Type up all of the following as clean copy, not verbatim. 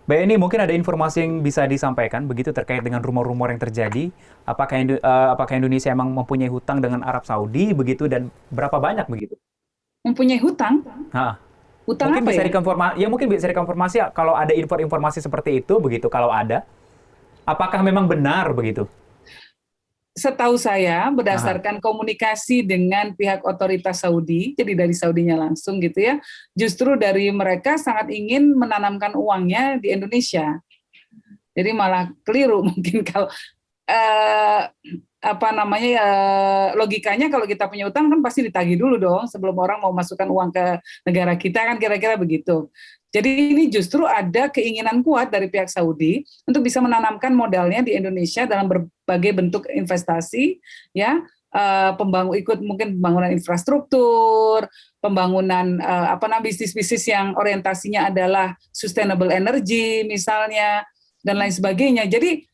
Mbak Eni, mungkin ada informasi yang bisa disampaikan begitu terkait dengan rumor-rumor yang terjadi. Apakah Indonesia emang mempunyai hutang dengan Arab Saudi begitu dan berapa banyak begitu? Mempunyai hutang? Nah, Hutang mungkin apa bisa ya? dikonfirmasi, ya mungkin bisa dikonfirmasi ya, kalau ada informasi seperti itu begitu kalau ada. Apakah memang benar begitu? Setahu saya, Aha. berdasarkan komunikasi dengan pihak otoritas Saudi, jadi dari Saudinya langsung gitu ya, justru dari mereka sangat ingin menanamkan uangnya di Indonesia. Jadi malah keliru mungkin kalau eh, apa namanya ya, logikanya kalau kita punya utang kan pasti ditagih dulu dong sebelum orang mau masukkan uang ke negara kita kan kira-kira begitu. Jadi ini justru ada keinginan kuat dari pihak Saudi untuk bisa menanamkan modalnya di Indonesia dalam berbagai bentuk investasi, ya, pembangun ikut mungkin pembangunan infrastruktur, pembangunan apa namanya bisnis-bisnis yang orientasinya adalah sustainable energy misalnya dan lain sebagainya. Jadi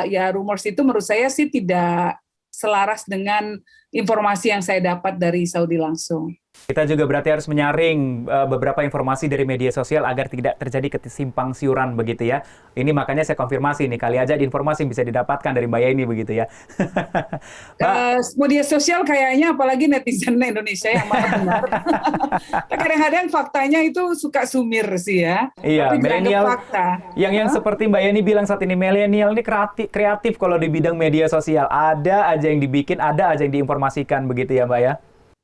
ya rumors itu menurut saya sih tidak selaras dengan informasi yang saya dapat dari Saudi langsung. Kita juga berarti harus menyaring beberapa informasi dari media sosial agar tidak terjadi kesimpang siuran begitu ya. Ini makanya saya konfirmasi nih, kali aja di informasi yang bisa didapatkan dari Mbak Yeni begitu ya. Mbak, Media sosial kayaknya apalagi netizen Indonesia yang maha benar. Kadang-kadang faktanya itu suka sumir sih ya, iya, tapi dianggap milenial fakta. yang Hah? seperti Mbak Yeni bilang saat ini, milenial ini kreatif, kreatif kalau di bidang media sosial. Ada aja yang dibikin, ada aja yang diinformasikan begitu ya Mbak ya.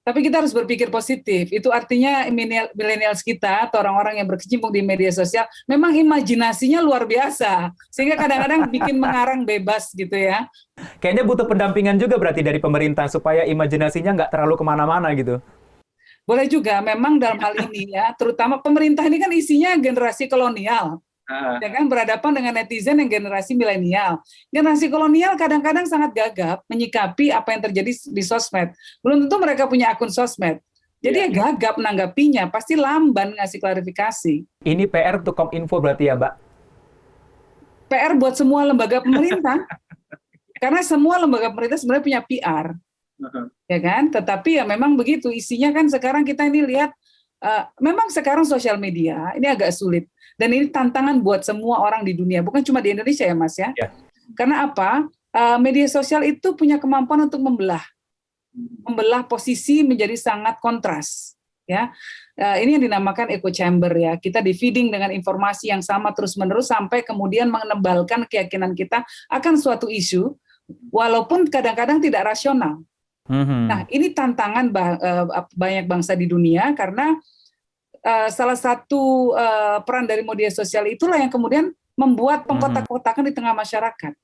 Tapi kita harus berpikir positif. Itu artinya milenials kita atau orang-orang yang berkecimpung di media sosial memang imajinasinya luar biasa. Sehingga kadang-kadang bikin mengarang bebas gitu ya. Kayaknya butuh pendampingan juga berarti dari pemerintah supaya imajinasinya nggak terlalu kemana-mana gitu. Boleh juga memang dalam hal ini ya, terutama pemerintah ini kan isinya generasi kolonial. Ah. Ya kan berhadapan dengan netizen yang generasi milenial. Generasi kolonial kadang-kadang sangat gagap menyikapi apa yang terjadi di sosmed. Belum tentu mereka punya akun sosmed. Iya. Jadi ya gagap menanggapinya, pasti lamban ngasih klarifikasi. Ini PR untuk Kominfo berarti ya Mbak. PR buat semua lembaga pemerintah, karena semua lembaga pemerintah sebenarnya punya PR, ya kan? Tetapi ya memang begitu isinya kan sekarang kita ini lihat memang sekarang sosial media ini agak sulit dan ini tantangan buat semua orang di dunia, bukan cuma di Indonesia ya Mas ya. Ya. Karena apa? Media sosial itu punya kemampuan untuk membelah posisi menjadi sangat kontras. Ya, ini yang dinamakan echo chamber ya. Kita di feeding dengan informasi yang sama terus-menerus sampai kemudian menebalkan keyakinan kita akan suatu isu, walaupun kadang-kadang tidak rasional. Nah, Mhm. ini tantangan banyak bangsa di dunia karena salah satu peran dari media sosial itulah yang kemudian membuat Mhm. pengkotak-kotakan di tengah masyarakat.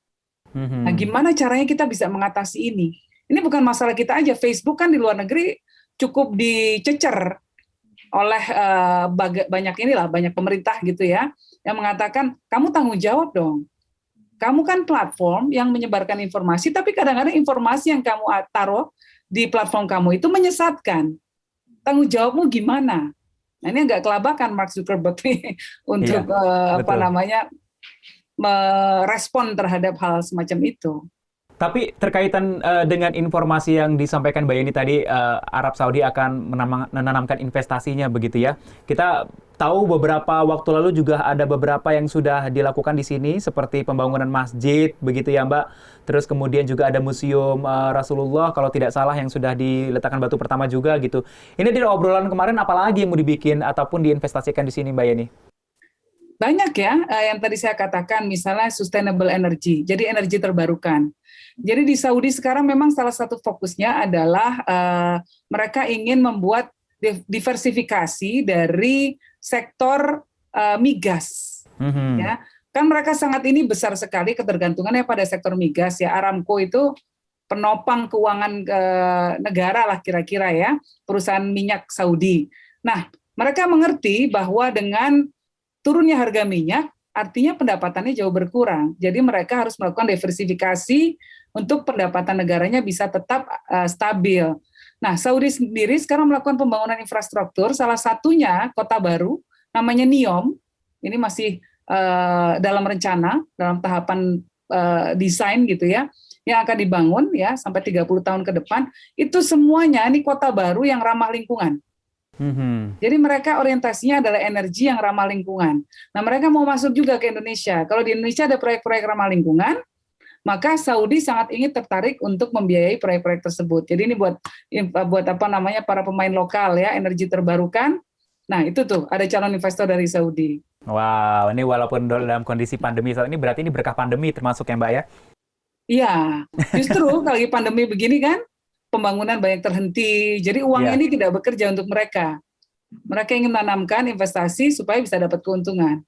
Nah, Mhm. gimana caranya kita bisa mengatasi ini? Ini bukan masalah kita aja. Facebook kan di luar negeri cukup dicecer oleh banyak inilah, banyak pemerintah gitu ya, yang mengatakan kamu tanggung jawab dong. Kamu kan platform yang menyebarkan informasi, tapi kadang-kadang informasi yang kamu taruh di platform kamu itu menyesatkan. Tanggung jawabmu gimana? Nah, ini agak kelabakan Mark Zuckerberg nih Iya, untuk apa betul. namanya merespon terhadap hal semacam itu. Tapi terkaitan dengan informasi yang disampaikan Mbak Yeni tadi, Arab Saudi akan menanamkan investasinya begitu ya. Kita tahu beberapa waktu lalu juga ada beberapa yang sudah dilakukan di sini seperti pembangunan masjid begitu ya Mbak. Terus kemudian juga ada museum Rasulullah kalau tidak salah yang sudah diletakkan batu pertama juga gitu. Ini di obrolan kemarin apalagi yang mau dibikin ataupun diinvestasikan di sini Mbak Yeni? Banyak ya yang tadi saya katakan misalnya sustainable energy, jadi energi terbarukan. Jadi di Saudi sekarang memang salah satu fokusnya adalah mereka ingin membuat diversifikasi dari sektor migas. Mhm. Ya, kan mereka sangat ini besar sekali ketergantungannya pada sektor migas ya. Aramco itu penopang keuangan negara lah kira-kira ya, perusahaan minyak Saudi. Nah, mereka mengerti bahwa dengan turunnya harga minyak, artinya pendapatannya jauh berkurang. Jadi mereka harus melakukan diversifikasi untuk pendapatan negaranya bisa tetap stabil. Nah, Saudi sendiri sekarang melakukan pembangunan infrastruktur, salah satunya kota baru, namanya NEOM, ini masih dalam rencana, dalam tahapan desain gitu ya, yang akan dibangun ya sampai 30 tahun ke depan, itu semuanya ini kota baru yang ramah lingkungan. Mhm. Jadi mereka orientasinya adalah energi yang ramah lingkungan. Nah, mereka mau masuk juga ke Indonesia. Kalau di Indonesia ada proyek-proyek ramah lingkungan, maka Saudi sangat ingin tertarik untuk membiayai proyek-proyek tersebut. Jadi ini buat apa namanya para pemain lokal ya, energi terbarukan. Nah, itu tuh ada calon investor dari Saudi. Wow, ini walaupun dalam kondisi pandemi saat ini, berarti ini berkah pandemi termasuk ya Mbak ya? Iya, justru kalau lagi pandemi begini kan, pembangunan banyak terhenti. Jadi uangnya Iya. ini tidak bekerja untuk mereka. Mereka ingin menanamkan investasi supaya bisa dapat keuntungan.